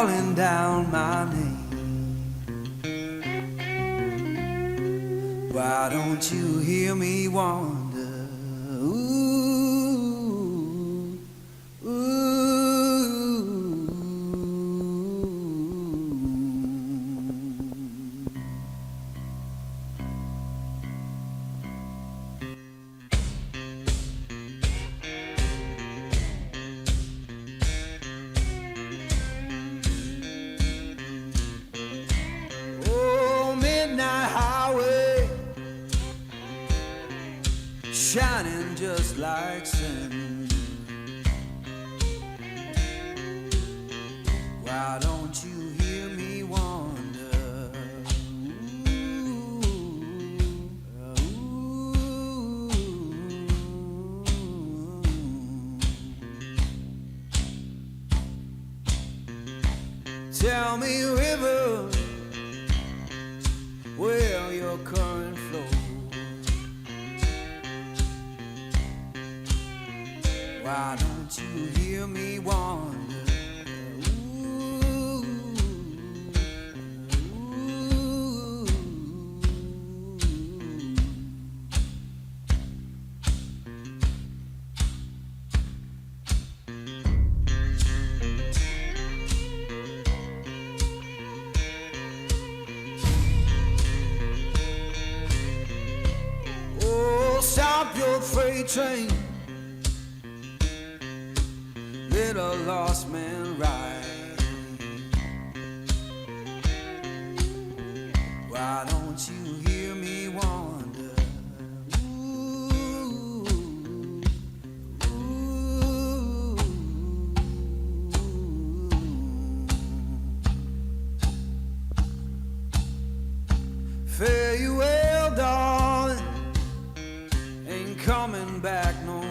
calling down my name. Why don't you hear me wonder? Ooh, ooh. Oh, midnight highway, shining just like sin. Why don't you hear me wonder? Ooh, ooh. Tell me, river, where your current flows. Why don't you hear me wonder? Ooh, ooh. Oh, stop your freight train, little lost man ride. Why don't you hear me wonder? Ooh, ooh. Fare you well, darling, ain't coming back no